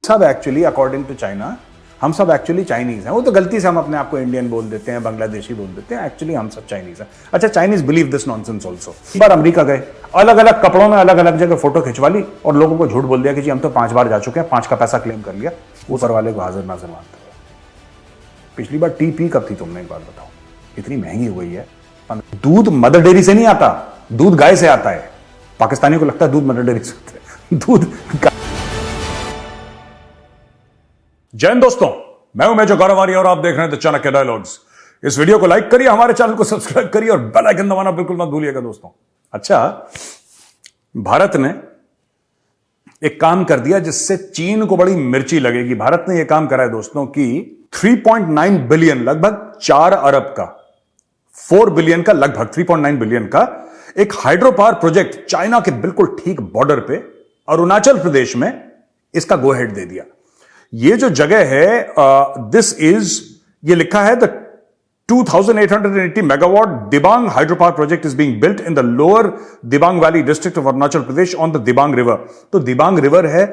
सब actually according to China हम सब एक्चुअली चाइनीज हैं। वो तो गलती से हम अपने आप को इंडियन बोल देते हैं, बांग्लादेशी बोल देते हैं, एक्चुअली हम सब चाइनीज हैं। अच्छा, Chinese believe this nonsense also. एक बार अमेरिका गए, अलग अलग कपड़ों में अलग अलग जगह फोटो खिंचवा ली और लोगों को झूठ बोल दिया कि जी हम तो 5 बार जा चुके हैं, 5 का पैसा क्लेम कर लिया। ऊपर वाले को हाजिर नाजिर मानते हुए। पिछली बार टी पी कब थी तुमने, एक बात बताओ? इतनी महंगी हो गई है। दूध मदर डेयरी से नहीं आता, दूध गाय से आता है। पाकिस्तानी को लगता है दूध मदर डेयरी से आता है, दूध। जय हिंद दोस्तों, मैं हूं मेजर गौरव आर्य और आप देख रहे हैं द चाणक्य डायलॉग्स। इस वीडियो को लाइक करिए, हमारे चैनल को सब्सक्राइब करिए और बेल आइकन दबाना बिल्कुल मत भूलिएगा दोस्तों। अच्छा, भारत ने एक काम कर दिया जिससे चीन को बड़ी मिर्ची लगेगी। भारत ने यह काम करा है दोस्तों कि 3.9 बिलियन, लगभग 4 अरब का, 4 बिलियन का, लगभग 3.9 बिलियन का एक हाइड्रो पावर प्रोजेक्ट चाइना के बिल्कुल ठीक बॉर्डर पे अरुणाचल प्रदेश में इसका गो हेड दे दिया। ये जो जगह है, दिस इज, ये लिखा है the 2880 megawatt Dibang hydro power project is being built in the lower Dibang valley district of Arunachal Pradesh on the Dibang river. तो दिबांग रिवर है,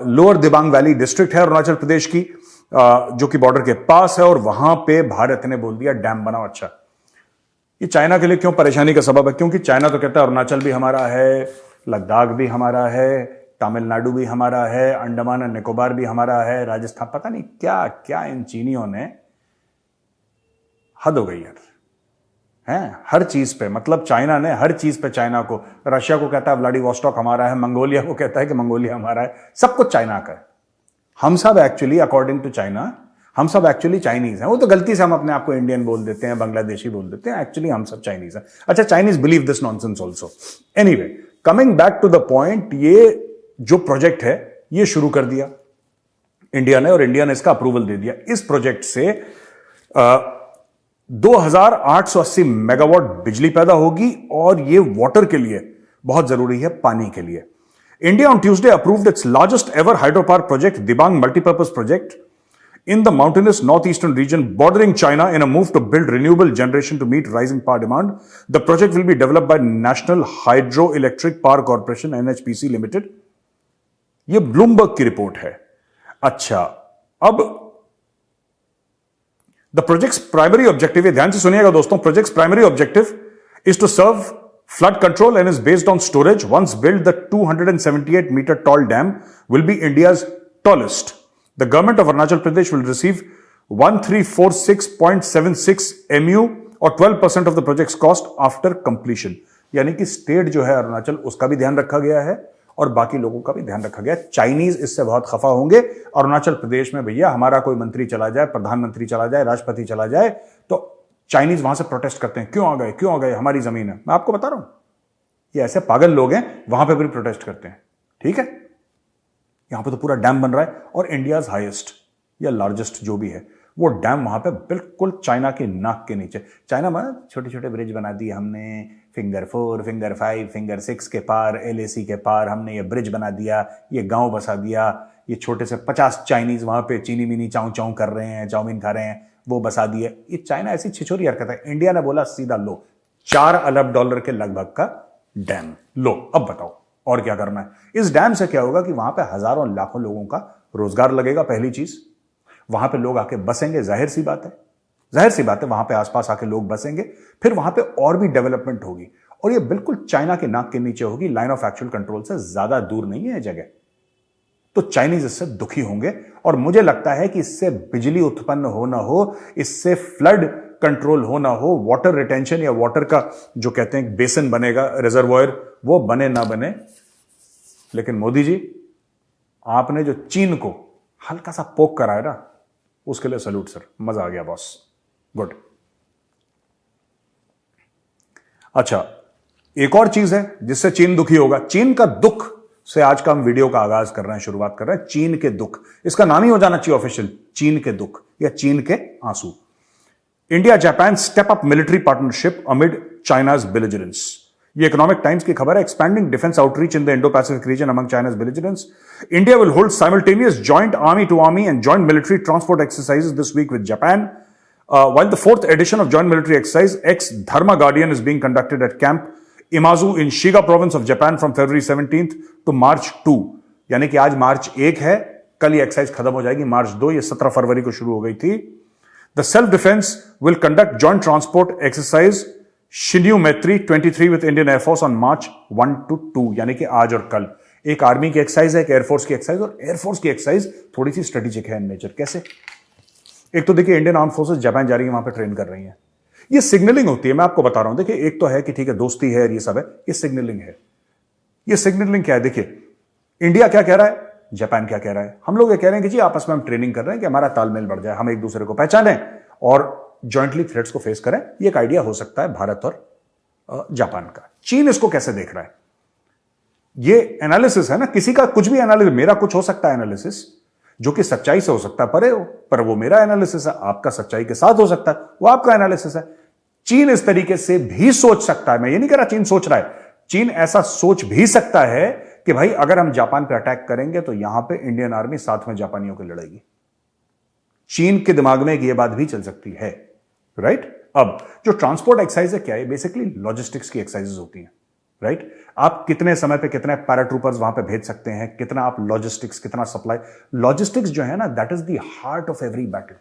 लोअर दिबांग वैली डिस्ट्रिक्ट है अरुणाचल प्रदेश की, जो कि बॉर्डर के पास है, और वहां पे भारत ने बोल दिया डैम बनाओ। अच्छा, ये चाइना के लिए क्यों परेशानी का सबब है? क्योंकि चाइना तो कहता है अरुणाचल भी हमारा है, लद्दाख भी हमारा है, तमिलनाडु भी हमारा है, अंडमान और निकोबार भी हमारा है, राजस्थान, पता नहीं क्या क्या इन चीनियों ने, हद हो गई यार, हैं हर चीज पे। मतलब चाइना ने हर चीज पे चाइना को, रशिया को कहता है व्लादिवोस्टॉक हमारा है, मंगोलिया को कहता है कि मंगोलिया हमारा है, सब कुछ चाइना का है। हम सब एक्चुअली अकॉर्डिंग टू चाइना हम सब एक्चुअली चाइनीज हैं। वो तो गलती से हम अपने आप को इंडियन बोल देते हैं, बांग्लादेशी बोल देते हैं, एक्चुअली हम सब चाइनीज हैं। अच्छा, Chinese believe this nonsense also. Anyway, coming back to the point, ये जो प्रोजेक्ट है ये शुरू कर दिया इंडिया ने, और इंडिया ने इसका अप्रूवल दे दिया। इस प्रोजेक्ट से 2880 मेगावाट बिजली पैदा होगी, और ये वाटर के लिए बहुत जरूरी है, पानी के लिए। India on Tuesday approved its largest ever hydro power project, Dibang multipurpose project in the mountainous northeastern region bordering China in a move to build renewable generation to meet rising power demand. The project will be developed by National Hydroelectric Power Corporation NHPC Limited. ये Bloomberg की report है। अच्छा, अब the project's primary objective, ये ध्यान से सुनिएगा दोस्तों, project's primary objective is to serve flood control and is based on storage. Once built, the 278 meter tall dam will be India's tallest. The government of Arunachal Pradesh will receive 1346.76 MU और 12% of the project's cost after completion. यानी कि state जो है अरुणाचल, उसका भी ध्यान रखा गया है और बाकी लोगों का भी ध्यान रखा गया है। चाइनीज इससे बहुत खफा होंगे। अरुणाचल प्रदेश में भैया हमारा कोई मंत्री चला जाए, प्रधानमंत्री चला जाए, राष्ट्रपति चला जाए, तो चाइनीज वहां से प्रोटेस्ट करते हैं, क्यों आ गए, क्यों आ गए, हमारी जमीन है। मैं आपको बता रहा हूं, ये ऐसे पागल लोग हैं, वहां पर भी प्रोटेस्ट करते हैं। ठीक है, यहां पे तो पूरा डैम बन रहा है, और इंडियाज हाईएस्ट या लार्जेस्ट जो भी है वो डैम वहां पे बिल्कुल चाइना के नाक के नीचे। चाइना में छोटे छोटे ब्रिज बना दिए हमने, फिंगर 4, फिंगर 5, फिंगर 6 के पार, LAC के पार हमने ये ब्रिज बना दिया, ये गांव बसा दिया, ये छोटे से 50 चाइनीज वहां पे चीनी मिनी चाऊ चाऊ कर रहे हैं, चाउमीन खा रहे हैं, वो बसा दिए। ये चाइना ऐसी छिछोरी हरकत है। इंडिया ने बोला सीधा लो, $4 अरब के लगभग का डैम लो, अब बताओ और क्या करना है। इस डैम से क्या होगा कि वहां पे हजारों लाखों लोगों का रोजगार लगेगा। पहली चीज, वहां पे लोग आके बसेंगे, जाहिर सी बात है, जाहिर सी बात है, वहां पे आसपास आके लोग बसेंगे, फिर वहां पे और भी डेवलपमेंट होगी, और ये बिल्कुल चाइना के नाक के नीचे होगी, लाइन ऑफ एक्चुअल कंट्रोल से ज्यादा दूर नहीं है जगह। तो चाइनीज इससे दुखी होंगे, और मुझे लगता है कि इससे बिजली उत्पन्न हो ना हो, इससे फ्लड कंट्रोल हो ना हो, वाटर रिटेंशन या वाटर का जो कहते हैं बेसिन बनेगा, रिजर्वॉयर, वो बने ना बने, लेकिन मोदी जी आपने जो चीन को हल्का सा पोक कराया ना, उसके लिए सैल्यूट सर, मजा आ गया बॉस, गुड। अच्छा, एक और चीज है जिससे चीन दुखी होगा। चीन का दुख से आज का हम वीडियो का आगाज कर रहे हैं, शुरुआत कर रहे हैं। चीन के दुख, इसका नाम ही हो जाना चाहिए ऑफिशियल, चीन के दुख या चीन के आंसू। India Japan step up military partnership amid China's belligerence. ये इकोनॉमिक टाइम्स की खबर है। Expanding defence outreach in the Indo Pacific region among China's belligerence, India will hold simultaneous joint army to army and joint military transport exercises this week with Japan, while the 4th edition of joint military exercise X Dharma Guardian is being conducted at Camp Imazu in Shiga province of Japan from February 17th to March 2. यानी कि आज मार्च 1 है, कल ये exercise खत्म हो जाएगी, मार्च 2, ये 17 फरवरी को शुरू हो गई थी। The self defence will conduct joint transport exercise Shinyuu मैत्री 23 with Indian air force on March 1 to 2, यानी कि आज और कल। एक आर्मी की एक्सरसाइज है, एक एयरफोर्स की एक्सरसाइज, और एयरफोर्स की एक्सरसाइज थोड़ी सी स्ट्रेटेजिक है इन नेचर। कैसे? एक तो देखिए, इंडियन आर्म फोर्सेस जापान जा रही है, वहां पर ट्रेन कर रही है। ये सिग्नलिंग होती है, मैं आपको बता रहा हूं। देखिए, एक तो है कि ठीक है दोस्ती है, ये सब है, ये सिग्नलिंग है। ये सिग्नलिंग क्या है? देखिए, इंडिया क्या कह रहा है, जापान क्या कह रहा है। हम लोग ये कह रहे हैं कि जी आपस में हम ट्रेनिंग कर रहे हैं कि हमारा तालमेल बढ़ जाए, हम एक दूसरे को पहचानें और जॉइंटली थ्रेट्स को फेस करें। ये एक आइडिया हो सकता है भारत और जापान का। चीन इसको कैसे देख रहा है? ये एनालिसिस है ना, किसी का कुछ भी एनालिसिस, मेरा कुछ हो सकता है एनालिसिस जो कि सच्चाई से हो सकता है परे हो, पर वो मेरा एनालिसिस है। आपका सच्चाई के साथ हो सकता है, वो आपका एनालिसिस है। चीन इस तरीके से भी सोच सकता है। मैं ये नहीं कह रहा चीन सोच रहा है, चीन ऐसा सोच भी सकता है कि भाई अगर हम जापान पे अटैक करेंगे तो यहां पे इंडियन आर्मी साथ में जापानियों को लड़ेगी। चीन के दिमाग में ये बात भी चल सकती है, राइट? अब जो ट्रांसपोर्ट एक्सरसाइज है क्या है? बेसिकली लॉजिस्टिक्स की एक्सरसाइजेस होती हैं, राइट? आप कितने समय पे कितने पैराट्रूपर्स वहां पे भेज सकते हैं, कितना आप लॉजिस्टिक्स, कितना सप्लाई। लॉजिस्टिक्स जो है ना, that is the heart of every battle.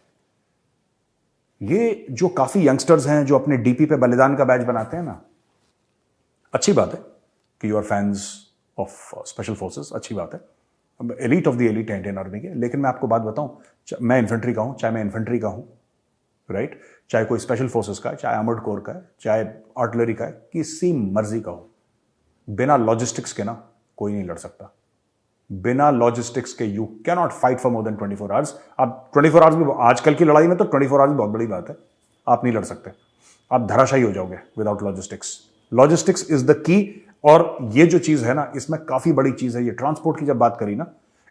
ये जो काफी यंगस्टर्स हैं जो अपने डीपी पे बलिदान का बैज बनाते हैं ना, अच्छी बात है कि you are fans of special forces, अच्छी बात है, एलीट ऑफ द एलीट है इंडियन आर्मी के। लेकिन मैं आपको बात बताऊं, मैं इन्फेंट्री का हूं, चाहे मैं इन्फेंट्री का हूं, राइट, चाहे कोई स्पेशल फोर्सेस का है, चाहे आर्मर्ड कोर का है, चाहे आर्टिलरी का है, किसी मर्जी का हो, बिना लॉजिस्टिक्स के ना कोई नहीं लड़ सकता। बिना लॉजिस्टिक्स के you can not fight for more than 24 hours. आप 24 आवर्स भी, आजकल की लड़ाई में तो 24 आवर्स बहुत बड़ी बात है, आप नहीं लड़ सकते, आप धराशायी हो जाओगे without logistics. Logistics is the key. और ये जो चीज है ना, इसमें काफी बड़ी चीज है। ये ट्रांसपोर्ट की जब बात करी ना,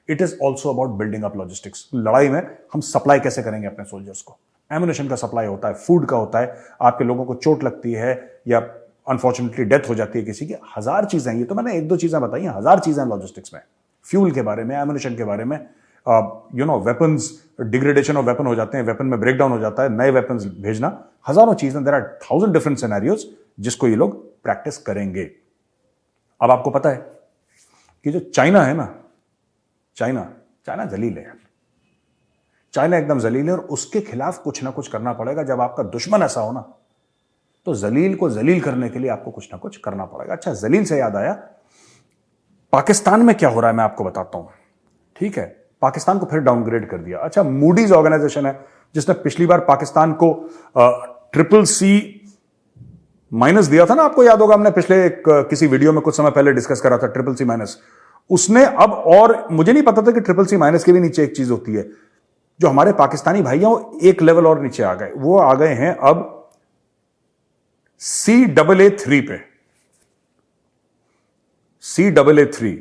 it is also about building up logistics. लड़ाई में हम सप्लाई कैसे करेंगे अपने सोल्जर्स को। एम्युनिशन का सप्लाई होता है, फूड का होता है, आपके लोगों को चोट लगती है या अनफॉर्चुनेटली डेथ हो जाती है किसी की, हजार चीजें हैं। ये तो मैंने एक दो चीजें बताई हैं, हजार चीजें हैं लॉजिस्टिक्स में। फ्यूल के बारे में, एम्युनिशन के बारे में, वेपन्स, डिग्रेडेशन ऑफ वेपन हो जाते हैं, वेपन में ब्रेकडाउन हो जाता है, नए वेपन्स भेजना, हजारों चीजें। देयर आर 1000 डिफरेंट सिनेरियोज जिसको ये लोग प्रैक्टिस करेंगे। अब आपको पता है कि जो चाइना है ना, चाइना जलील है। चाइना एकदम जलील है और उसके खिलाफ कुछ ना कुछ करना पड़ेगा। जब आपका दुश्मन ऐसा हो ना, तो जलील को जलील करने के लिए आपको कुछ ना कुछ करना पड़ेगा। अच्छा, जलील से याद आया, पाकिस्तान में क्या हो रहा है मैं आपको बताता हूं, ठीक है? पाकिस्तान को फिर डाउनग्रेड कर दिया। अच्छा, मूडीज ऑर्गेनाइजेशन है जिसने पिछली बार पाकिस्तान को CCC- दिया था ना, आपको याद होगा, हमने पिछले किसी वीडियो में कुछ समय पहले डिस्कस करा था CCC-। उसने अब, और मुझे नहीं पता था कि CCC- के भी नीचे एक चीज होती है। जो हमारे पाकिस्तानी भाई हैं वो एक लेवल और नीचे आ गए, वो आ गए हैं अब CAA3 पे। CAA3।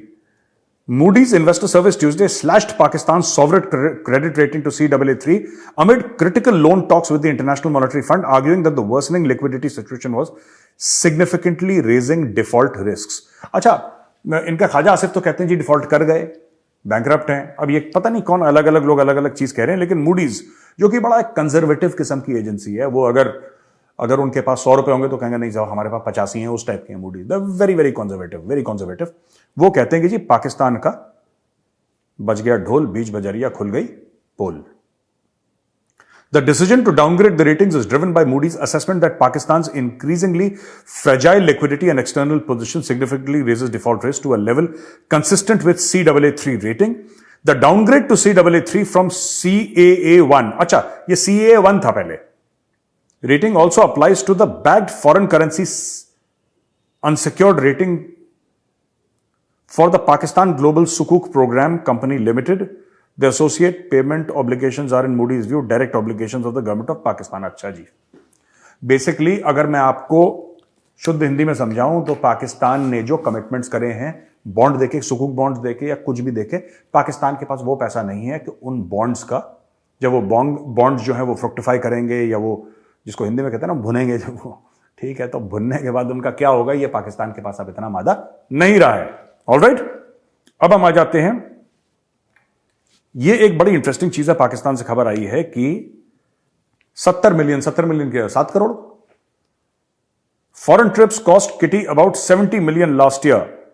Moody's Investor Service Tuesday slashed Pakistan's sovereign credit rating to CAA3 amid critical loan talks with the International Monetary Fund, arguing that the worsening liquidity situation was significantly raising default risks. अच्छा, इनका ख्वाजा आसिफ तो कहते हैं जी default कर गए, bankrupt हैं। अब ये पता नहीं कौन, अलग अलग लोग अलग अलग चीज कह रहे हैं, लेकिन मूडीज जो कि बड़ा एक कंजर्वेटिव किस्म की एजेंसी है, वो अगर उनके पास 100 रुपए होंगे तो कहेंगे नहीं साहब हमारे पास 85 हैं, उस टाइप के हैं मूडीज। Very very conservative. वो कहते हैं कि जी पाकिस्तान का बज गया ढोल, बीच बजरिया खुल गई पोल। The decision to downgrade the ratings is driven by Moody's assessment that Pakistan's increasingly fragile liquidity and external position significantly raises default risk to a level consistent with CAA3 rating. The downgrade to CAA3 from CAA1, अच्छा ये CAA1 था पहले, rating also applies to the backed foreign currency unsecured rating for the Pakistan Global Sukuk Program Company Limited. The associate payment obligations are in Moody's view direct obligations of the government of Pakistan. अच्छा जी, basically अगर मैं आपको शुद्ध हिंदी में समझाऊं तो पाकिस्तान ने जो कमिटमेंट्स करे हैं, बॉन्ड देके, सुकूक बॉन्ड देके या कुछ भी देके, पाकिस्तान के पास वो पैसा नहीं है कि उन बॉन्ड्स का, जब वो बॉन्ड्स जो है वो फ्रुक्टिफाई करेंगे या वो जिसको हिंदी में कहते हैं ना भुनेंगे, जब वो, ठीक है, तो भुनने के बाद उनका क्या होगा, ये पाकिस्तान के पास अब इतना मादा नहीं रहा है। ऑलराइट, अब हम आ जाते हैं, ये एक बड़ी इंटरेस्टिंग चीज है, पाकिस्तान से खबर आई है कि 70 मिलियन के 7 crore foreign trips cost kitty about 70 million last year.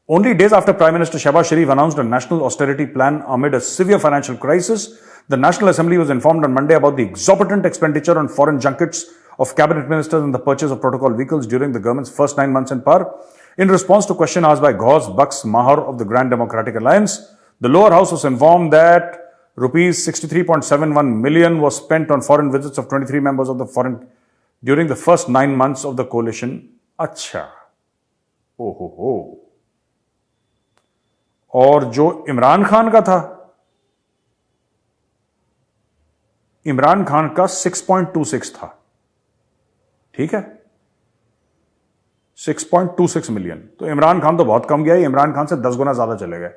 Only days after Prime Minister Shehbaz Sharif announced a national austerity plan amid a severe financial crisis, the National Assembly was informed on Monday about the exorbitant expenditure on foreign junkets of cabinet ministers and the purchase of protocol vehicles during the government's first 9 months in power. In response to a question asked by Ghaus Baksh Mahar of the Grand Democratic Alliance, the lower house was informed that rupees 63.71 million was spent on foreign visits of 23 members of the foreign during the first 9 months of the coalition. अच्छा, हो। और जो इमरान खान का था, इमरान खान का 6.26 था, ठीक है, 6.26 मिलियन। तो इमरान खान तो बहुत कम गया, इमरान खान से 10 गुना ज्यादा चले गए।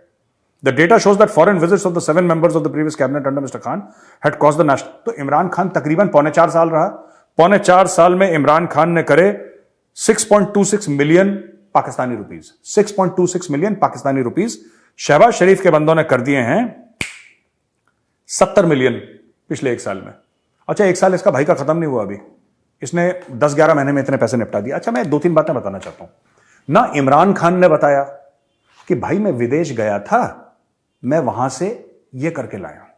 The data shows that foreign visits of the 7 members of the previous cabinet under Mr. Khan had cost the national. तो इमरान खान तकरीबन 4.25 साल रहा, 4.25 साल में इमरान खान ने करे 6.26 million Pakistani rupees, 6.26 million Pakistani rupees. Shehbaz Sharif के बंदों ने कर दिए हैं 70 मिलियन पिछले 1 साल में। अच्छा, 1 साल इसका भाई का खत्म नहीं हुआ अभी, इसने 10-11 महीने में इतने पैसे निपटा दिए। अच्छा, मैं 2-3 बातें बताना चाहता हूं ना। इमरान खान ने बताया कि भाई मैं विदेश गया था, मैं वहां से ये करके लाया हूं,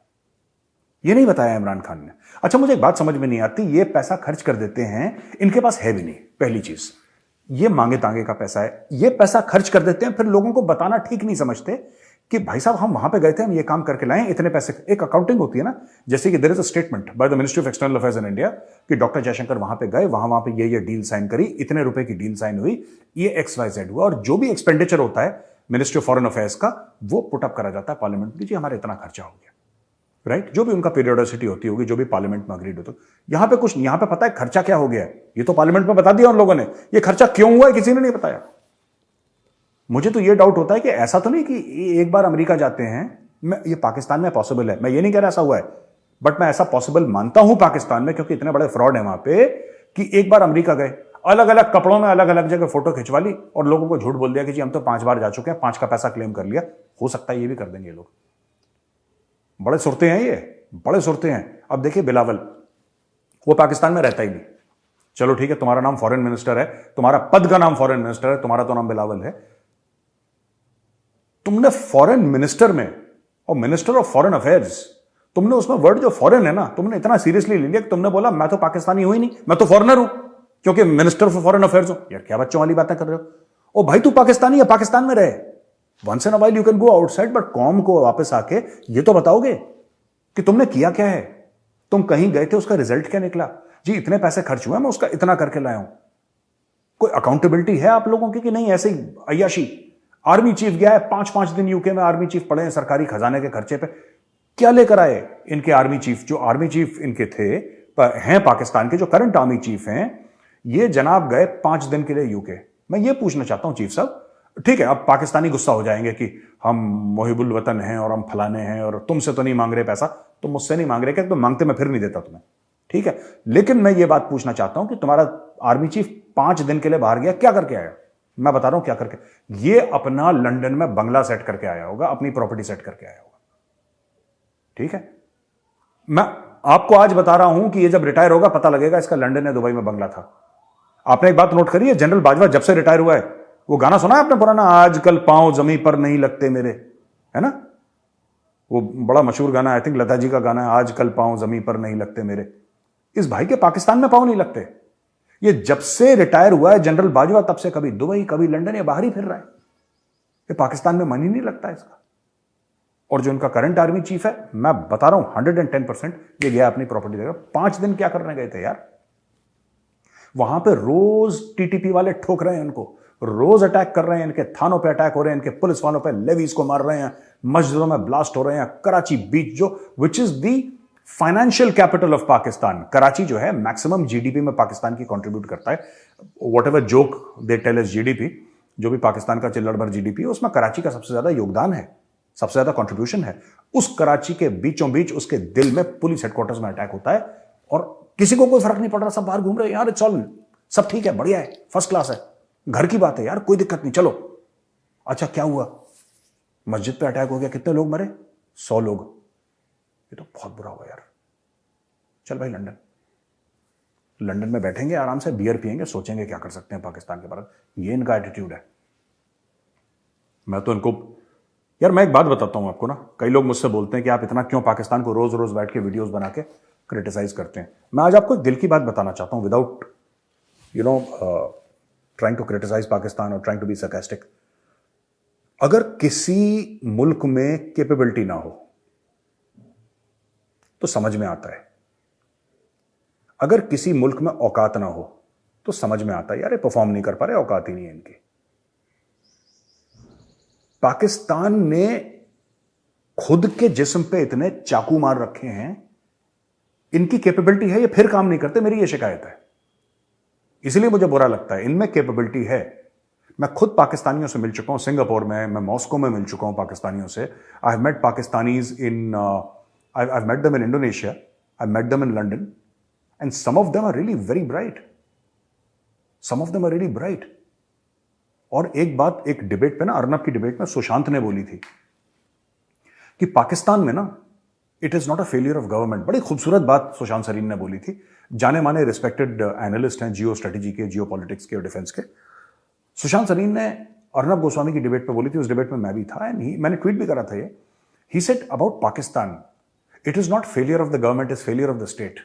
ये नहीं बताया इमरान खान ने। अच्छा, मुझे एक बात समझ में नहीं आती, ये पैसा खर्च कर देते हैं, इनके पास है भी नहीं, पहली चीज ये मांगे तांगे का पैसा है, ये पैसा खर्च कर देते हैं, फिर लोगों को बताना ठीक नहीं समझते कि भाई साहब हम वहां पे गए थे, हम ये काम करके लाए, इतने पैसे। एक अकाउंटिंग होती है ना, जैसे कि there is a statement by the ministry of external affairs in India कि डॉक्टर जयशंकर वहां पे गए, वहां पे ये डील साइन करी, इतने रुपए की डील साइन हुई, ये XYZ हुआ, और जो भी एक्सपेंडिचर होता है मिनिस्ट्री ऑफ फॉरेन अफेयर्स का, वो पुटअप करा जाता है पार्लियामेंट में, जी हमारा इतना खर्चा हो गया, राइट। जो भी उनका पीरियोडिसिटी होती होगी, जो भी पार्लियामेंट में अग्रीड होता, यहां पे कुछ, यहां पे पता है खर्चा क्या हो गया है, ये तो पार्लियामेंट में बता दिया उन लोगों ने, ये खर्चा क्यों हुआ है किसी ने नहीं बताया। मुझे तो ये डाउट होता है कि ऐसा तो नहीं कि एक बार अमेरिका जाते हैं, ये पाकिस्तान में पॉसिबल है, मैं ये नहीं कह रहा ऐसा हुआ है, बट मैं ऐसा पॉसिबल मानता हूं पाकिस्तान में, क्योंकि इतने बड़े फ्रॉड है वहां पे कि एक बार अमेरिका गए, अलग अलग कपड़ों में अलग अलग जगह फोटो खिंचवा ली और लोगों को झूठ बोल दिया कि जी हम तो 5 बार जा चुके हैं, 5 का पैसा क्लेम कर लिया। हो सकता है ये भी कर देंगे लोग, बड़े सुरते हैं ये, बड़े सुरते हैं। अब देखिए बिलावल, वो पाकिस्तान में रहता ही नहीं, चलो ठीक है, तुम्हारा नाम फॉरेन मिनिस्टर है, तुम्हारा पद का नाम फॉरेन मिनिस्टर है, तुम्हारा तो नाम बिलावल है, तुमने फॉरेन मिनिस्टर में और मिनिस्टर ऑफ फॉरेन अफेयर्स, तुमने उसमें वर्ड जो फॉरेन है ना, तुमने इतना सीरियसली ले लिया कि तुमने बोला मैं तो पाकिस्तानी हूं ही नहीं, मैं तो फॉरेनर हूं क्योंकि मिनिस्टर ऑफ फॉरेन अफेयर्स हूं। यार क्या बच्चों वाली बातें कर रहे हो? ओ भाई तू पाकिस्तानी है, पाकिस्तान में रहे, once in a while you can go outside, but कौम को वापस आके ये तो बताओगे कि तुमने किया क्या है, तुम कहीं गए थे, उसका रिजल्ट क्या निकला, जी इतने पैसे खर्च हुए, मैं उसका इतना करके लाया हूं। कोई अकाउंटेबिलिटी है आप लोगों की कि नहीं? ऐसे ही अय्याशी। आर्मी चीफ गया है 5-5 दिन यूके में, आर्मी चीफ पड़े हैं सरकारी खजाने के खर्चे पे, क्या लेकर आए इनके आर्मी चीफ, जो आर्मी चीफ इनके थे हैं पाकिस्तान के, जो करंट आर्मी चीफ हैं, ये जनाब गए 5 दिन के लिए यूके। मैं ये पूछना चाहता हूं चीफ साहब, ठीक है अब पाकिस्तानी गुस्सा हो जाएंगे कि हम मोहिबुल वतन हैं और हम फलाने हैं और तुमसे तो नहीं मांग रहे पैसा, तो मुझसे नहीं मांग रहे, क्या तो मांगते मैं फिर नहीं देता तुम्हें, ठीक है। लेकिन मैं ये बात पूछना चाहता हूं कि तुम्हारा आर्मी चीफ 5 दिन के लिए बाहर गया, क्या करके आया? मैं बता रहा हूं क्या करके, ये अपना लंदन में बंगला सेट करके आया होगा, अपनी प्रॉपर्टी सेट करके आया होगा, ठीक है। मैं आपको आज बता रहा हूं कि ये जब रिटायर होगा पता लगेगा इसका लंदन या दुबई में बंगला था। आपने एक बात नोट करी है, जनरल बाजवा जब से रिटायर हुआ है, वो गाना सुना है आपने पुराना, आजकल पांव जमीन पर नहीं लगते मेरे, है ना, वो बड़ा मशहूर गाना, आई थिंक लता जी का गाना है, आजकल पांव जमीन पर नहीं लगते मेरे। इस भाई के पाकिस्तान में पांव नहीं लगते, ये जब से रिटायर हुआ है जनरल बाजवा, तब से कभी दुबई कभी लंदन या बाहर ही फिर रहा है, ये पाकिस्तान में मन ही नहीं लगता इसका। और जो उनका करंट आर्मी चीफ है, मैं बता रहा हूं 110% ये गया अपनी प्रॉपर्टी देगा। 5 दिन क्या करने गए थे यार? वहां पे रोज टीटीपी वाले ठोक रहे हैं उनको, रोज अटैक कर रहे हैं, इनके थानों पे अटैक हो रहे हैं, इनके पुलिस वालों पे लेवीज को मार रहे हैं, मस्जिदों में ब्लास्ट हो रहे हैं। कराची बीच जो which is the financial capital of Pakistan, Karachi जो है मैक्सिमम जीडीपी में पाकिस्तान की कंट्रीब्यूट करता है। Whatever joke they tell is GDP, जो भी पाकिस्तान का चिल्लड़ भर जीडीपी है उसमें कराची का सबसे ज्यादा योगदान है, सबसे ज्यादा कंट्रीब्यूशन है। उस कराची के बीचों बीच उसके दिल में पुलिस हेडक्वार्टर्स में अटैक होता है और किसी को कोई फर्क नहीं पड़ रहा, सब बाहर घूम रहे हैं, यार इट्स ऑल, सब ठीक है, बढ़िया है, फर्स्ट क्लास है, घर की बात है यार, कोई दिक्कत नहीं, चलो। अच्छा क्या हुआ? मस्जिद पे अटैक हो गया, कितने लोग मरे? 100 लोग। ये तो बहुत बुरा हुआ यार। चल भाई लंदन, लंदन में बैठेंगे आराम से, बियर पिएंगे, सोचेंगे क्या कर सकते हैं पाकिस्तान के बारे में। ये इनका एटीट्यूड है। मैं तो इनको, यार मैं एक बात बताता हूं आपको ना, कई लोग मुझसे बोलते हैं कि आप इतना क्यों पाकिस्तान को रोज रोज बैठ के वीडियोस बना के क्रिटिसाइज करते हैं। मैं आज आपको एक दिल की बात बताना चाहता हूं, without trying to criticise Pakistan और ट्राइंग टू बी सरकास्टिक। अगर किसी मुल्क में कैपेबिलिटी ना हो तो समझ में आता है, अगर किसी मुल्क में औकात ना हो तो समझ में आता है यार ये परफॉर्म नहीं कर पा रहे, औकात ही नहीं है इनकी। पाकिस्तान ने खुद के जिस्म पे इतने चाकू मार रखे हैं, इनकी कैपेबिलिटी है, ये फिर काम नहीं करते, मेरी ये शिकायत है। इसलिए मुझे बुरा लगता है, इनमें कैपेबिलिटी है। मैं खुद पाकिस्तानियों से मिल चुका हूं सिंगापुर में, मैं मॉस्को में मिल चुका हूं पाकिस्तानियों से। I have met Pakistanis in I have met them in Indonesia, I met them in London, and some of them are really very bright, some of them are really bright. और एक बात, एक डिबेट पे ना, अर्नब की डिबेट में सुशांत ने बोली थी कि पाकिस्तान में ना it is not a failure of government. बड़ी खूबसूरत बात सुशांत सरीन ने बोली थी। जाने माने रिस्पेक्टेड एनालिस्ट हैं जियो स्ट्रेटेजी के, जियो पॉलिटिक्स के और डिफेंस के। सुशांत सरीन ने अर्नब गोस्वामी की डिबेट पे बोली थी, उस डिबेट में मैं भी था, एंड मैंने ट्वीट भी करा था ये। He said about Pakistan, it is not failure of the government, is failure of the state.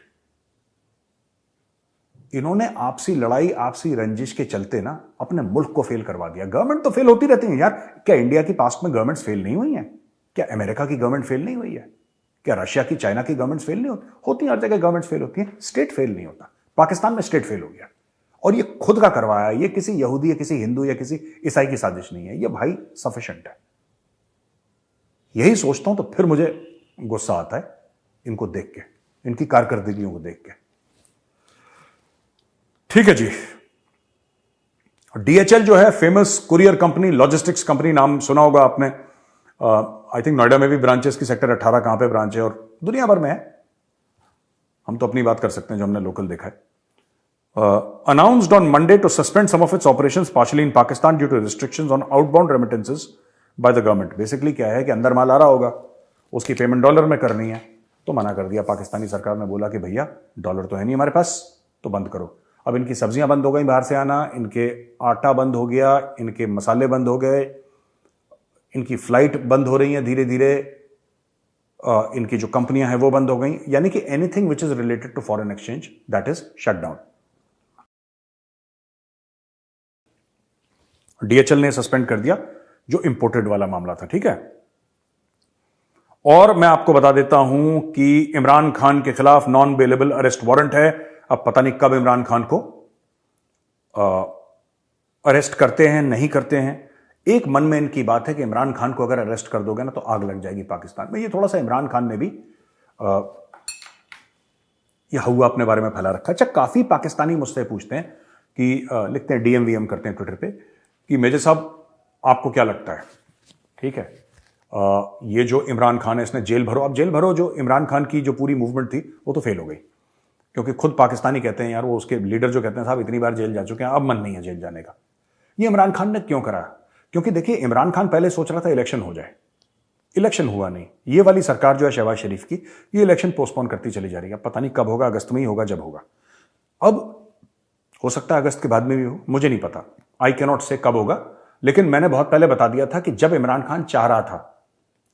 इन्होंने आपसी लड़ाई, आपसी रंजिश के चलते ना अपने मुल्क को फेल करवा दिया। गवर्नमेंट तो फेल होती रहती है यार, क्या इंडिया की पास्ट में गवर्नमेंट्स फेल नहीं हुई हैं? क्या अमेरिका की गवर्नमेंट फेल नहीं हुई है? क्या रशिया की, चाइना की गवर्नमेंट्स फेल नहीं होती? हर जगह गवर्नमेंट्स फेल होती हैं, स्टेट फेल नहीं होता। पाकिस्तान में स्टेट फेल हो गया, और ये खुद का करवाया। ये किसी यहूदी या किसी हिंदू या किसी ईसाई की साजिश नहीं है, ये भाई सफिशिएंट है। यही सोचता हूं तो फिर मुझे गुस्सा आता है इनको देख के, इनकी कारकर्दगियों को देख के। ठीक है जी। डीएचएल जो है famous courier company, logistics company, नाम सुना होगा आपने। आई थिंक नोएडा में भी ब्रांचेस की, सेक्टर 18 कहां पे ब्रांच है, और दुनिया भर में है। हम तो अपनी बात कर सकते हैं जो हमने लोकल देखा है। announced on Monday to suspend some of its operations partially in Pakistan due to restrictions on outbound remittances by the government. Basically क्या है कि अंदर माल आ रहा होगा, उसकी पेमेंट डॉलर में करनी है, तो मना कर दिया। पाकिस्तानी सरकार ने बोला कि भैया डॉलर तो है नहीं हमारे पास, तो बंद करो। अब इनकी सब्जियां बंद हो गई बाहर से आना, इनके आटा बंद हो गया, इनके मसाले बंद हो गए, इनकी फ्लाइट बंद हो रही है धीरे धीरे, इनकी जो कंपनियां हैं वो बंद हो गई। यानी कि anything which is related to foreign exchange that is shut down. DHL ने सस्पेंड कर दिया जो इंपोर्टेड वाला मामला था, ठीक है। और मैं आपको बता देता हूं कि इमरान खान के खिलाफ नॉन बेलेबल अरेस्ट वारंट है। अब पता नहीं कब इमरान खान को अरेस्ट करते हैं, नहीं करते हैं। एक मन में इनकी बात है कि इमरान खान को अगर अरेस्ट कर दोगे ना तो आग लग जाएगी पाकिस्तान में। ये थोड़ा सा इमरान खान ने भी यह हुआ अपने बारे में फैला रखा। अच्छा, काफी पाकिस्तानी मुझसे पूछते हैं कि लिखते हैं, डीएमवीएम करते हैं ट्विटर पे कि मेजर साहब आपको क्या लगता है, ठीक है, ये जो इमरान खान है इसने जेल भरो। अब जेल भरो, जो इमरान खान की जो पूरी मूवमेंट थी वो तो फेल हो गई, क्योंकि खुद पाकिस्तानी कहते हैं यार, वो उसके लीडर जो कहते हैं साहब इतनी बार जेल जा चुके हैं, अब मन नहीं है जेल जाने का। ये इमरान खान ने क्यों करा? क्योंकि देखिए, इमरान खान पहले सोच रहा था इलेक्शन हो जाए, इलेक्शन हुआ नहीं। ये वाली सरकार जो है शहबाज शरीफ की, ये इलेक्शन पोस्टपोन करती चली जा रही है। पता नहीं कब होगा, अगस्त में ही होगा जब होगा। अब हो सकता है अगस्त के बाद में भी हो, मुझे नहीं पता, आई कैन नॉट से कब होगा। लेकिन मैंने बहुत पहले बता दिया था कि जब इमरान खान चाह रहा था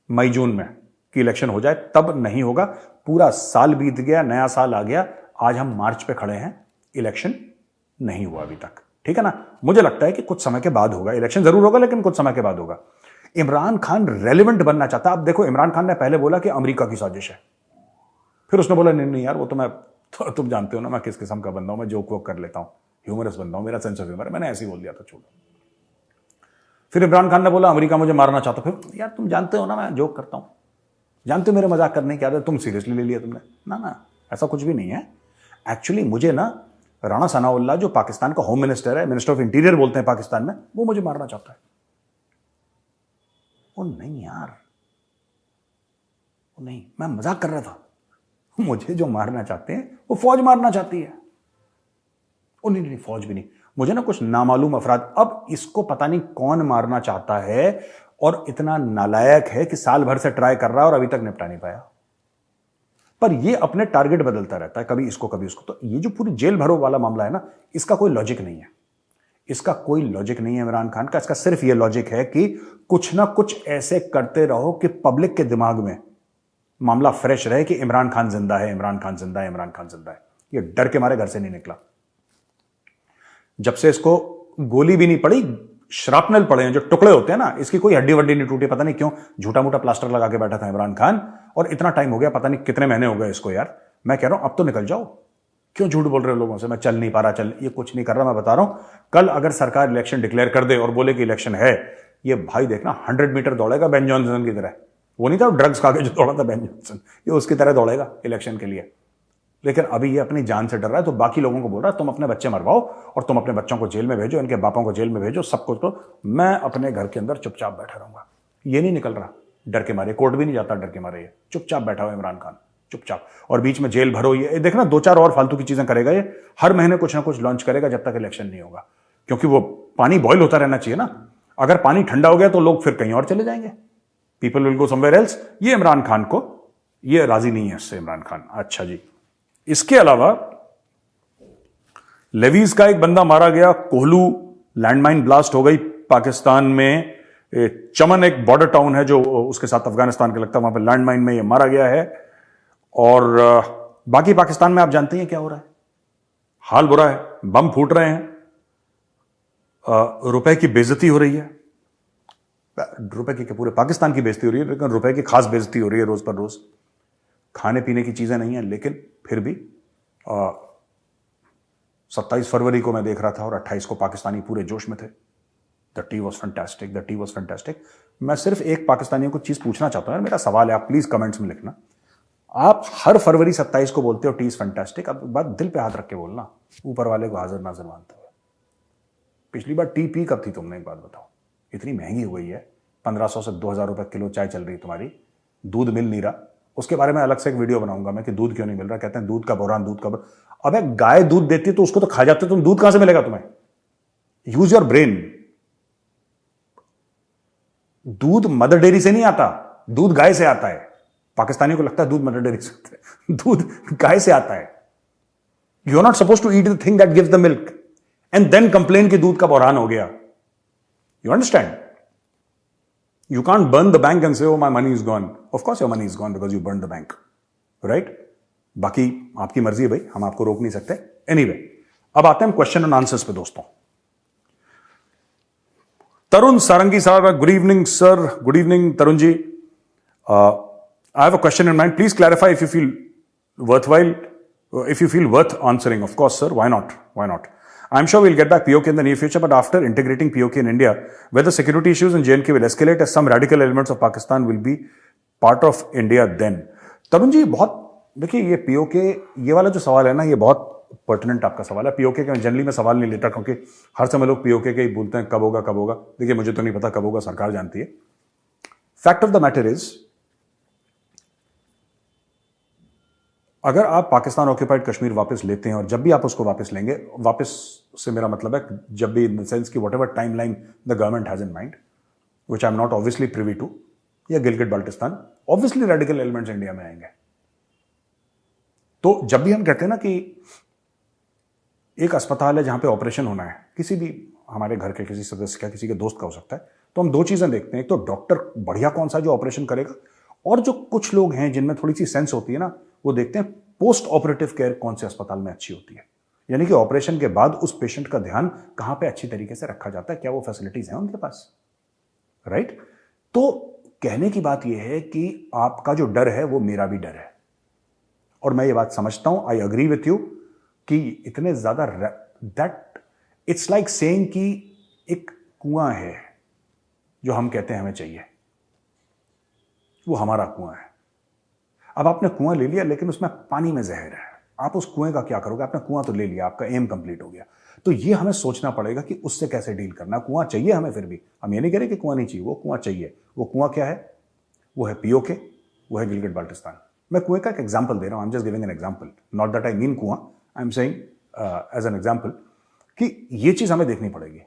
मई जून में कि इलेक्शन हो जाए, तब नहीं होगा। पूरा साल बीत गया, नया साल आ गया, आज हम मार्च पे खड़े हैं, इलेक्शन नहीं हुआ अभी तक, ठीक है ना। मुझे लगता है कि कुछ समय के बाद होगा, इलेक्शन जरूर होगा लेकिन कुछ समय के बाद होगा। इमरान खान रेलेवेंट बनना चाहता है। अब देखो, इमरान खान ने पहले बोला कि अमेरिका की साजिश है, फिर उसने बोला नहीं नहीं यार, वो तो मैं, तुम जानते हो ना मैं किस किस्म का बंदा हूं, मैं जोक वोक कर लेता हूं, ह्यूमरस बंदा हूं, मेरा सेंस ऑफ ह्यूमर है, मैंने ऐसे ही बोल दिया था, छोड़ो। फिर इमरान खान ने बोला अमेरिका मुझे मारना चाहता, फिर यार तुम जानते हो ना मैं जोक करता हूं, जानते हो मेरे मजाक करने की आदत, तुम सीरियसली ले लिया तुमने। ना ना, ऐसा कुछ भी नहीं है। एक्चुअली मुझे ना राणा सनाउल्लाह, जो पाकिस्तान का होम मिनिस्टर है, मिनिस्टर ऑफ इंटीरियर बोलते हैं पाकिस्तान में, वो मुझे मारना चाहता है। वो नहीं यार, वो नहीं, मैं मजाक कर रहा था। मुझे जो मारना चाहते हैं वो फौज मारना चाहती है। ओ नहीं नहीं, फौज भी नहीं, मुझे ना कुछ नामालूम अफराद। अब इसको पता नहीं कौन मारना चाहता है, और इतना नालायक है कि साल भर से ट्राई कर रहा है और अभी तक निपटा नहीं पाया। पर ये अपने टारगेट बदलता रहता है, कभी इसको कभी उसको। तो ये जो पूरी जेल भरो वाला मामला है ना, इसका कोई लॉजिक नहीं है। इसका कोई लॉजिक नहीं है इमरान खान का। इसका सिर्फ यह लॉजिक है कि कुछ ना कुछ ऐसे करते रहो कि पब्लिक के दिमाग में मामला फ्रेश रहे कि इमरान खान जिंदा है, इमरान खान जिंदा है, इमरान खान जिंदा है। ये डर के मारे घर से नहीं निकला। जब से इसको गोली भी नहीं पड़ी, श्रापनल पड़े हैं, जो टुकड़े होते हैं ना, इसकी कोई हड्डी वड्डी नहीं टूटी। पता नहीं क्यों झूठा मूठा प्लास्टर लगा के बैठा था इमरान खान, और इतना टाइम हो गया, पता नहीं कितने महीने हो गए इसको। यार मैं कह रहा हूं अब तो निकल जाओ, क्यों झूठ बोल रहे हो लोगों से? मैं चल नहीं पा रहा, चल, ये कुछ नहीं कर रहा। मैं बता रहा हूं, कल अगर सरकार इलेक्शन डिक्लेयर कर दे और बोले कि इलेक्शन है, ये भाई देखना 100 मीटर दौड़ेगा बेन जॉनसन की तरह। वो नहीं था ड्रग्स खा के जो दौड़ा था बेन जॉनसन, ये उसकी तरह दौड़ेगा इलेक्शन के लिए। लेकिन अभी ये अपनी जान से डर रहा है, तो बाकी लोगों को बोल रहा है तुम अपने बच्चे मरवाओ और तुम अपने बच्चों को जेल में भेजो, इनके बापों को जेल में भेजो, सब कुछ करो, मैं अपने घर के अंदर चुपचाप बैठा रहूंगा। ये नहीं निकल रहा डर के मारे, कोर्ट भी नहीं जाता डर के मारे, ये चुपचाप बैठा हुआ इमरान खान, चुपचाप। और बीच में जेल भरो, ये देखना 2-4 और फालतू की चीजें करेगा ये, हर महीने कुछ ना कुछ लॉन्च करेगा जब तक इलेक्शन नहीं होगा, क्योंकि वो पानी बॉयल होता रहना चाहिए ना। अगर पानी ठंडा हो गया तो लोग फिर कहीं और चले जाएंगे, people will go somewhere else. ये इमरान खान को, ये राजी नहीं है इससे इमरान खान। अच्छा जी, इसके अलावा लेवीज का एक बंदा मारा गया, कोहलू लैंडमाइन ब्लास्ट हो गई पाकिस्तान में। चमन एक बॉर्डर टाउन है जो उसके साथ अफगानिस्तान के लगता है, वहां पर लैंडमाइन में ये मारा गया है। और बाकी पाकिस्तान में आप जानते हैं क्या हो रहा है, हाल बुरा है, बम फूट रहे हैं, रुपए की बेइज्जती हो रही है। रुपए की पूरे पाकिस्तान की बेइज्जती हो रही है, लेकिन रुपए की खास बेइज्जती हो रही है रोज पर रोज। खाने पीने की चीजें नहीं है, लेकिन फिर भी 27 फरवरी को मैं देख रहा था और 28 को पाकिस्तानी पूरे जोश में थे। The T was fantastic, the T was fantastic. मैं सिर्फ एक पाकिस्तानियों को चीज पूछना चाहता हूं, यार मेरा सवाल है, आप प्लीज कमेंट्स में लिखना। आप हर फरवरी 27 को बोलते हो टी इज फैंटास्टिक, अब बात दिल पे हाथ रख के बोलना, ऊपर वाले को हाजिर नाजिर मानते हुए। पिछली बार टी पी कब थी तुमने, एक बात बताओ? इतनी महंगी हो गई है, 1500 से 2000 रुपए किलो चाय चल रही है तुम्हारी, दूध मिल नहीं रहा। उसके बारे में अलग से एक वीडियो बनाऊंगा मैं कि दूध क्यों नहीं मिल रहा। कहते हैं दूध का बहरान, दूध का बहरान। अबे गाय दूध देती तो उसको तो खा जाते, तुम दूध कहां से मिलेगा तुम्हें? Use your brain. दूध मदर डेयरी से नहीं आता, दूध गाय से आता है। पाकिस्तानियों को लगता है दूध मदर डेयरी से आता है, दूध गाय से आता है। You are not suppose to eat the thing that gives the milk and then complain कि दूध का बहरान हो गया। You understand? You can't burn the bank and say, oh, my money is gone. Of course your money is gone because you burned the bank. Right? बाकी आपकी मर्जी है भाई, हम आपको रोक नहीं सकते। Anyway, अब आते हैं क्वेश्चन एंड आंसर्स पे दोस्तों। तरुण सारंगी साहब, good evening sir. Good evening Tarun ji. I have a question in mind. Please clarify if you feel worthwhile, if you feel worth answering. Of course, sir. Why not? Why not? I'm sure we'll get back POK in the near future, but after integrating POK in India, whether security issues in J&K will escalate as some radical elements of Pakistan will be part of India then. Tarun ji, बहुत देखिए, ये POK, ये वाला जो सवाल है ना, ये बहुत पर्टिनेंट आपका सवाल है। POK के मैं जनरली में सवाल नहीं लेता, क्योंकि हर समय लोग POK के ही बोलते हैं, कब होगा कब होगा। देखिए मुझे तो नहीं पता कब होगा, सरकार जानती है। Fact of the matter is, अगर आप पाकिस्तान ऑक्यूपाइड कश्मीर वापस लेते हैं, और जब भी आप उसको वापस लेंगे, वापस से मेरा मतलब है जब भी, इन द सेंस कि whatever timeline the government has in mind, which I am not obviously privy to, या Gilgit Baltistan, obviously radical elements India में आएंगे। तो जब भी हम कहते हैं ना कि एक अस्पताल है जहां पे ऑपरेशन होना है, किसी भी हमारे घर के किसी सदस्य का, किसी के दोस्त का हो सकता है, तो हम दो चीजें देखते हैं। एक तो डॉक्टर बढ़िया कौन सा जो ऑपरेशन करेगा, और जो कुछ लोग हैं जिनमें थोड़ी सी सेंस होती है ना, वो देखते हैं पोस्ट ऑपरेटिव केयर कौन से अस्पताल में अच्छी होती है, यानी कि ऑपरेशन के बाद उस पेशेंट का ध्यान कहां पे अच्छी तरीके से रखा जाता है, क्या वो फैसिलिटीज हैं उनके पास। राइट? तो कहने की बात यह है कि आपका जो डर है वो मेरा भी डर है, और मैं ये बात समझता हूं, आई अग्री विथ यू, कि इतने ज्यादा दैट इट्स लाइक सेइंग कि एक कुआं है जो हम कहते हैं हमें चाहिए, वो हमारा कुआं है। अब आपने कुआं ले लिया, लेकिन उसमें पानी में जहर है, आप उस कुएं का क्या करोगे? आपने कुआं तो ले लिया, आपका एम कंप्लीट हो गया। तो ये हमें सोचना पड़ेगा कि उससे कैसे डील करना। कुआं चाहिए हमें, फिर भी हम ये नहीं कह रहे कि कुआं नहीं चाहिए, वो कुआं चाहिए। वो कुआं क्या है? वो है POK, वो है गिलगिट बाल्टिस्तान। मैं कुएं का एक एग्जाम्पल दे रहा हूं, I am just giving an example, not that I mean कुआं, I am saying as an example, कि ये चीज हमें देखनी पड़ेगी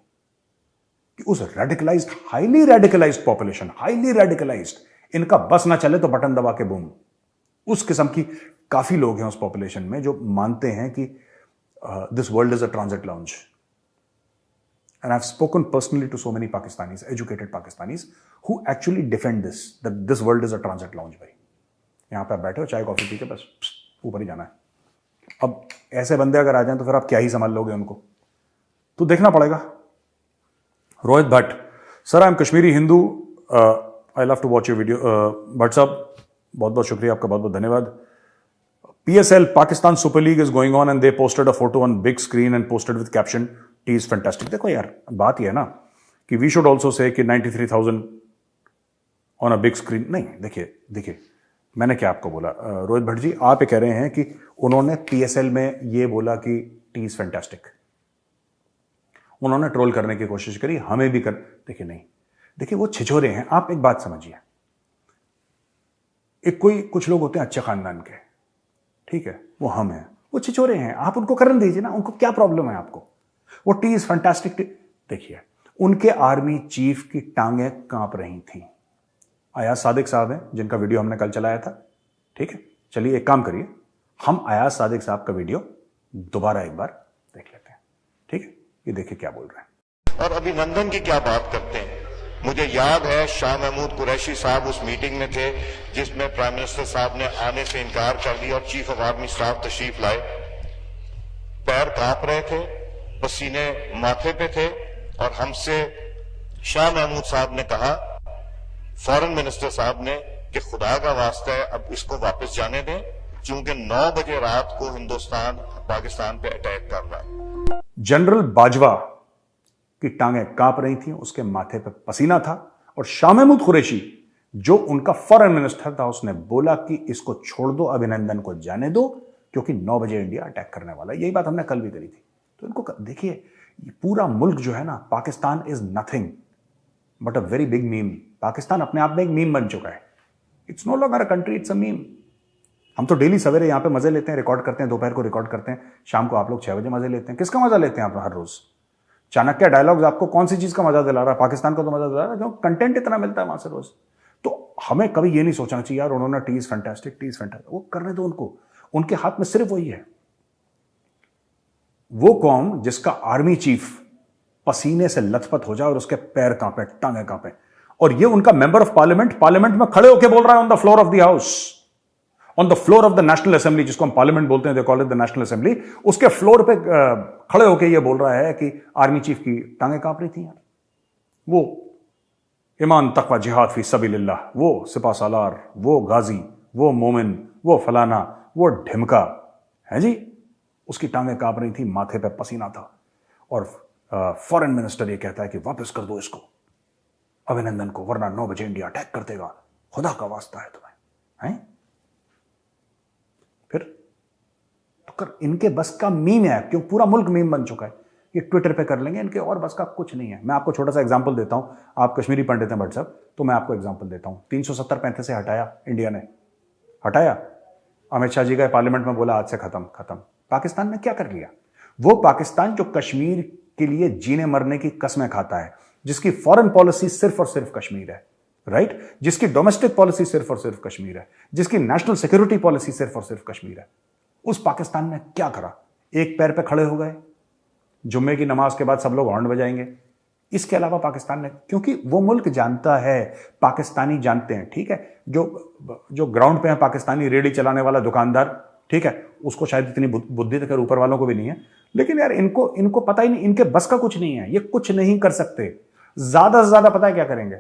कि उस radicalised, highly radicalised population, highly radicalised, इनका बस ना चले तो बटन दबा के बूम, उस किस्म की काफी लोग हैं उस पॉपुलेशन में जो मानते हैं कि this world is a transit lounge and I've spoken personally to so many Pakistanis, educated Pakistanis, who actually defend this, that this world is a transit lounge भाई. यहाँ पे आप बैठे हो चाय कॉफी पी के बस ऊपर ही जाना है. अब ऐसे बंदे अगर आ जाएं तो फिर आप क्या ही समझ लोगे उनको, तो देखना पड़ेगा. Rohit Bhatt, sir I am Kashmiri Hindu, I love to watch your video. Bhatt साहब बहुत बहुत शुक्रिया आपका, बहुत बहुत धन्यवाद. PSL Pakistan Super League is going on and they posted a photo on big screen and posted with caption T is fantastic. देखो यार बात ये है ना कि we should also say कि 93,000 on a big screen. नहीं, देखिए मैंने क्या आपको बोला रोहित भट्ट जी, आप ये कह रहे हैं कि उन्होंने PSL में ये बोला कि T is fantastic, उन्होंने ट्रोल करने की कोशिश करी, हमें भी कर. देखिए नहीं, देखिए वो छिछोरे हैं. आप एक बात समझिए, एक कोई कुछ लोग होते हैं अच्छे खानदान के, ठीक है, वो हम हैं, वो छिछोरे हैं, आप उनको करने दीजिए ना, उनको क्या प्रॉब्लम है आपको. वो टी इज फैंटास्टिक. देखिए उनके आर्मी चीफ की टांगें कांप रही थी. अयाज सादिक साहब हैं जिनका वीडियो हमने कल चलाया था, ठीक है. चलिए एक काम करिए, हम अयाज सादिक साहब का वीडियो दोबारा एक बार देख लेते हैं, ठीक है. ये देखिए क्या बोल रहे हैं. और अभिनंदन की क्या बात करते हैं. मुझे याद है शाह महमूद कुरैशी साहब उस मीटिंग में थे जिसमें प्राइम मिनिस्टर साहब ने आने से इनकार कर दिया और चीफ ऑफ आर्मी स्टाफ तशरीफ लाए. पैर कांप रहे थे, पसीने माथे पे थे, और हमसे शाह महमूद साहब ने कहा, फॉरेन मिनिस्टर साहब ने, कि खुदा का वास्ता है अब इसको वापस जाने दें, क्योंकि 9 बजे रात को हिंदुस्तान पाकिस्तान पे अटैक कर रहा है. जनरल बाजवा की टांगें कांप रही थी, उसके माथे पे पसीना था, और शाह महमूद कुरैशी जो उनका फॉरेन मिनिस्टर था उसने बोला कि इसको छोड़ दो, अभिनंदन को जाने दो, क्योंकि 9 बजे इंडिया अटैक करने वाला है. यही बात हमने कल भी करी थी. तो इनको देखिए, पूरा मुल्क जो है ना, Pakistan is nothing but a very big meme. Pakistan अपने आप में एक मीम बन चुका है. It's no longer a country, it's a meme. हम तो डेली सवेरे यहां पे मजे लेते हैं, रिकॉर्ड करते हैं, दोपहर को रिकॉर्ड करते हैं, शाम को आप लोग 6 बजे मजे लेते हैं. किसका मजा लेते हैं आप हर रोज? चाणक्य डायलॉग्स आपको कौन सी चीज का मजा दिला रहा है? पाकिस्तान का तो मजा दिला रहा है, क्यों? कंटेंट इतना मिलता है वहां से रोज. तो हमें कभी ये नहीं सोचना चाहिए यार उन्होंने T is fantastic, T is fantastic. वो करने दो उनको, उनके हाथ में सिर्फ वही है. वो कौम जिसका आर्मी चीफ पसीने से लथपथ हो जाए और उसके पैर कांपे, टांगे कांपे, और ये उनका मेंबर ऑफ पार्लियामेंट में खड़े होकर बोल रहा है on the floor of the house, on the floor of the national assembly, जिसको हम पार्लियामेंट बोलते हैं, they call it the national assembly, उसके फ्लोर पे खड़े होकर ये बोल रहा है कि आर्मी चीफ की टांगे कांप रही थी यार. वो ईमान तकवा जिहाद फी सबीलिल्लाह, वो सिपा सालार, वो गाजी, वो मोमिन, वो फलाना, वो ढिमका है जी, उसकी टांगे कांप रही थी, माथे पे पसीना था, और फॉरेन मिनिस्टर ये कहता है कि वापस कर दो इसको, अभिनंदन को, वरना 9 बजे इंडिया अटैक कर देगा. खुदा का वास्ता है तुम्हें, हैं? फिर तो कर, इनके बस का मीम है, क्यों? पूरा मुल्क मीम बन चुका है. ये ट्विटर पे कर लेंगे, इनके और बस का कुछ नहीं है. मैं आपको छोटा सा एग्जांपल देता हूं, आप कश्मीरी पंडित हैं भट्ट साहब, तो मैं आपको एग्जांपल देता हूं. 370-35 से हटाया इंडिया ने, हटाया. अमित शाह जी गए पार्लियामेंट में, बोला आज से खत्म. पाकिस्तान ने क्या कर लिया? वो पाकिस्तान जो कश्मीर के लिए जीने मरने की कसमें खाता है, जिसकी फॉरेन पॉलिसी सिर्फ और सिर्फ कश्मीर है, राइट, जिसकी डोमेस्टिक पॉलिसी सिर्फ और सिर्फ कश्मीर है, जिसकी नेशनल सिक्योरिटी पॉलिसी सिर्फ और सिर्फ कश्मीर है, उस पाकिस्तान ने क्या करा? एक पैर पे खड़े हो गए, जुम्मे की नमाज के बाद सब लोग हॉर्न बजाएंगे. इसके अलावा पाकिस्तान ने, क्योंकि वो मुल्क जानता है, पाकिस्तानी जानते हैं, ठीक है, जो ग्राउंड पे है पाकिस्तानी रेडी चलाने वाला दुकानदार, ठीक है, उसको शायद इतनी बुद्धि तक ऊपर वालों को भी नहीं है, लेकिन यार इनको पता ही नहीं, इनके बस का कुछ नहीं है, ये कुछ नहीं कर सकते. ज्यादा से ज्यादा पता है क्या करेंगे?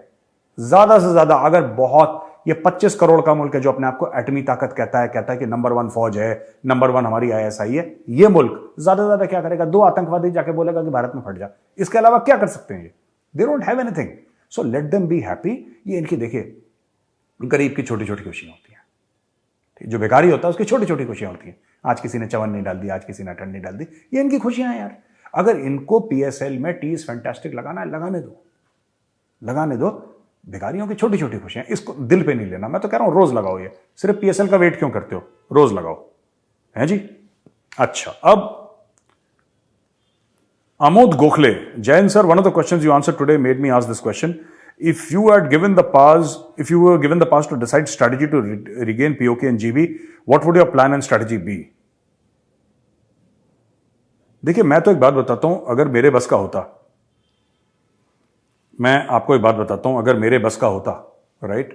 ज्यादा से ज्यादा, अगर बहुत, ये 25 करोड़ का मुल्क है जो अपने आप को एटमी ताकत कहता है कि नंबर 1 फौज है, नंबर 1 हमारी ISI है, ये मुल्क ज्यादा से ज्यादा क्या करेगा? 2 आतंकवादी जाके बोलेगा कि भारत में फट जा. इसके अलावा क्या कर सकते हैं ये? They don't have anything. So let them be happy. ये इनकी देखिए, गरीब की छोटी छोटी खुशियां होती हैं, जो बेकारी होता है उसकी छोटी छोटी खुशियां होती हैं. आज किसी ने चवन नहीं डाल दी, आज किसी ने अटन नहीं डाल दी, ये इनकी खुशियां हैं यार. अगर इनको PSL में टी इज फैंटास्टिक लगाना है, लगाने दो. भिखारियों की छोटी छोटी खुशियां, इसको दिल पे नहीं लेना. मैं तो कह रहा हूं रोज लगाओ. ये सिर्फ PSL का वेट क्यों करते हो? रोज लगाओ, है जी. अच्छा, अब Amod Gokhale, Jain sir, one of the questions you answer today made me ask this question. If you were given the pass to decide strategy to regain POK and GB, what would your plan and strategy be? देखिए, मैं तो एक बात बताता हूं, अगर मेरे बस का होता मैं आपको एक बात बताता हूं, अगर मेरे बस का होता, राइट,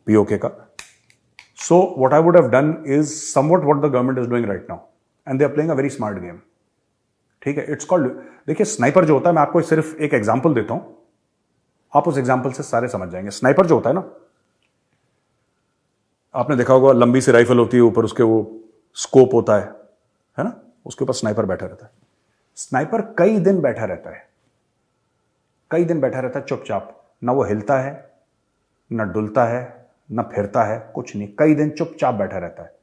पीओके का, so what I would have done is somewhat what the government is doing right now, and they are playing a very smart game. ठीक है, इट्स कॉल्ड, देखिए स्नाइपर जो होता है, मैं आपको सिर्फ एक एग्जांपल देता हूं, आप उस एग्जांपल से सारे समझ जाएंगे। स्नाइपर जो होता है ना, आपने देखा होगा लंबी सी राइफल होती है, ऊपर उसके वो स्कोप होता है ना, उसके ऊपर स्नाइपर बैठा रहता है। स्नाइपर कई दिन बैठा रहता है, कई दिन बैठा रहता है चुपचाप, ना वो हिलता है, ना डुलता है, ना फिरता है, कुछ नहीं, कई दिन चुपचाप बैठा रहता है।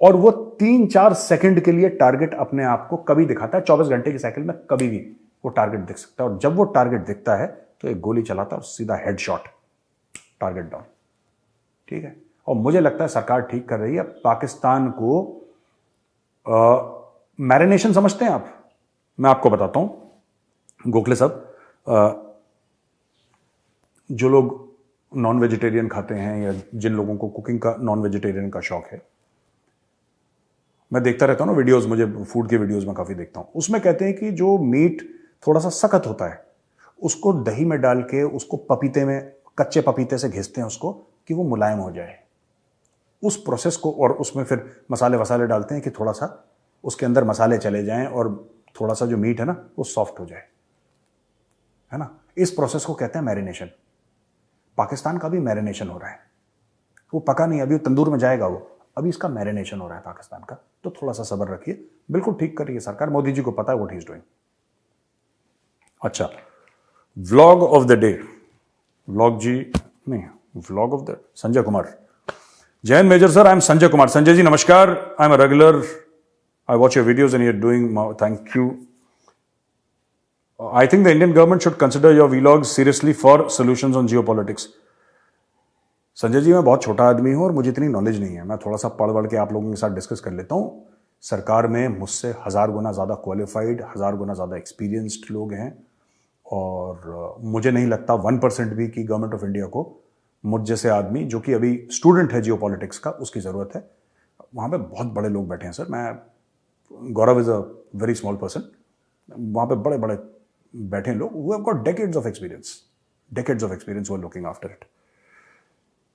और वो 3-4 सेकंड के लिए टारगेट अपने आप को कभी दिखाता है, 24 घंटे की साइकिल में कभी भी वो टारगेट दिख सकता है। और जब वो टारगेट दिखता है तो एक गोली चलाता है और सीधा हेडशॉट, टारगेट डाउन। ठीक है, और मुझे लगता है सरकार ठीक कर रही है। पाकिस्तान को मैरिनेशन समझते हैं आप? मैं आपको बताता हूं गोखले साहब, जो लोग नॉन वेजिटेरियन खाते हैं या जिन लोगों को कुकिंग का, नॉन वेजिटेरियन का शौक है, मैं देखता रहता हूं ना वीडियोस, मुझे फूड के वीडियोस में काफी देखता हूं, उसमें कहते हैं कि जो मीट थोड़ा सा सख्त होता है उसको दही में डाल के उसको पपीते में, कच्चे पपीते से घिसते हैं उसको कि वो मुलायम हो जाए। उस प्रोसेस को, और उसमें फिर मसाले वसाले डालते हैं कि थोड़ा सा उसके अंदर मसाले चले जाएं और थोड़ा सा जो मीट है ना वो सॉफ्ट हो जाए, है ना। इस प्रोसेस को कहते हैं मैरिनेशन। पाकिस्तान का भी मैरिनेशन हो रहा है, वो पका नहीं, अभी तंदूर में जाएगा वो, अभी इसका मैरिनेशन हो रहा है पाकिस्तान का। तो थोड़ा सा सब्र रखिए, बिल्कुल ठीक कर रही है सरकार, मोदी जी को पता है व्हाट ही इज डूइंग। अच्छा, vlog of the day, vlog जी नहीं, vlog of the Sanjay Kumar. Jai Hind major sir, I am Sanjay Kumar. Sanjay ji नमस्कार, I am a regular, I watch your videos and you are doing, thank you. I think the Indian government should consider your vlogs seriously for solutions on geopolitics. Sanjay ji, मैं बहुत छोटा आदमी हूं और मुझे इतनी knowledge नहीं है, मैं थोड़ा सा पढ़ के आप लोगों के साथ डिस्कस कर लेता हूं। सरकार में मुझसे 1000 गुना ज़्यादा क्वालिफाइड, 1000 गुना ज़्यादा एक्सपीरियंस्ड लोग हैं, और मुझे नहीं लगता 1% भी कि गवर्नमेंट ऑफ इंडिया को मुझ जैसे आदमी, जो कि अभी स्टूडेंट है जियोपॉलिटिक्स का, उसकी ज़रूरत है। वहाँ पे बहुत बड़े लोग बैठे हैं सर, मैं, Gaurav is a very small person, वहाँ पे बड़े बड़े बैठे लोग who have got decades of experience who are looking after it.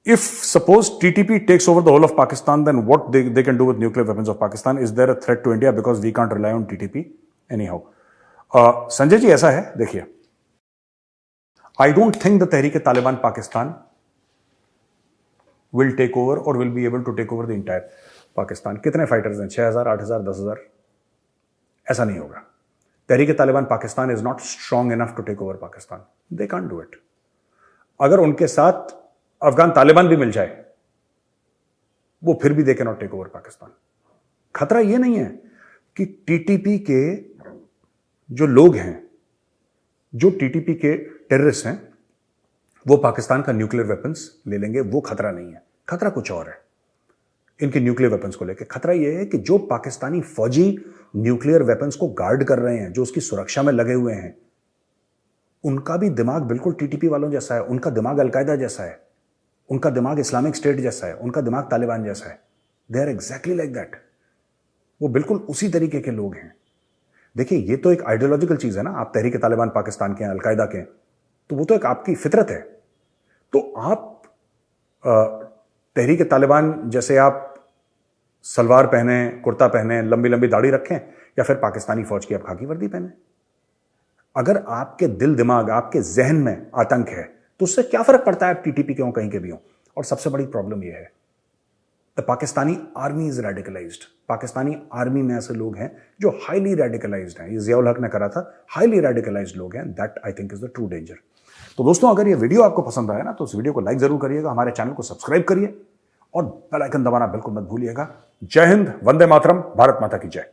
If suppose TTP takes over the whole of Pakistan, then what they can do with nuclear weapons of Pakistan? Is there a threat to India because we can't rely on TTP anyhow? Sanjay ji ऐसा है, देखिए, I don't think the Tehreek-e-Taliban Pakistan will take over or will be able to take over the entire Pakistan. कितने fighters हैं? 6000, 8000, 10000? ऐसा नहीं होगा। Tehreek-e-Taliban Pakistan is not strong enough to take over Pakistan. They can't do it. अगर उनके साथ अफगान तालिबान भी मिल जाए, वो फिर भी they cannot take over Pakistan. खतरा ये नहीं है कि टीटीपी के जो लोग हैं, जो टीटीपी के टेररिस्ट हैं, वो पाकिस्तान का न्यूक्लियर वेपन्स ले लेंगे, वो खतरा नहीं है। खतरा कुछ और है इनके न्यूक्लियर वेपन्स को लेकर। खतरा यह है कि जो पाकिस्तानी फौजी न्यूक्लियर वेपन्स को गार्ड कर रहे हैं, जो उसकी सुरक्षा में लगे हुए हैं, उनका भी दिमाग बिल्कुल टीटीपी वालों जैसा है, उनका दिमाग अलकायदा जैसा है, उनका दिमाग इस्लामिक स्टेट जैसा है, उनका दिमाग तालिबान जैसा है। They are exactly like that. वो बिल्कुल उसी तरीके के लोग हैं। देखिए, ये तो एक आइडियोलॉजिकल चीज है ना, आप तहरीक तालिबान पाकिस्तान के हैं, अलकायदा के हैं, तो वो तो एक आपकी फितरत है। तो आप तहरीक तालिबान जैसे आप सलवार पहने, कुर्ता पहने, लंबी लंबी दाढ़ी रखें, या फिर पाकिस्तानी फौज की आप खाकी वर्दी पहने। अगर आपके दिल दिमाग, आपके जहन में आतंक है, तो उससे क्या फर्क पड़ता है आप टीटीपी के हो, कहीं के भी हो। और सबसे बड़ी प्रॉब्लम यह है, the Pakistani army is radicalised. Pakistani army में ऐसे लोग हैं जो हाईली रेडिकलाइज्ड हैं। ये जियाउल हक ने करा था, हाईली रेडिकलाइज्ड लोग हैं। That I think is the true danger. तो दोस्तों, अगर ये वीडियो आपको पसंद आया ना, तो इस वीडियो को लाइक जरूर करिएगा, हमारे चैनल को सब्सक्राइब करिए और बेल आइकन दबाना बिल्कुल मत भूलिएगा। जय हिंद, वंदे मातरम, भारत माता की जय।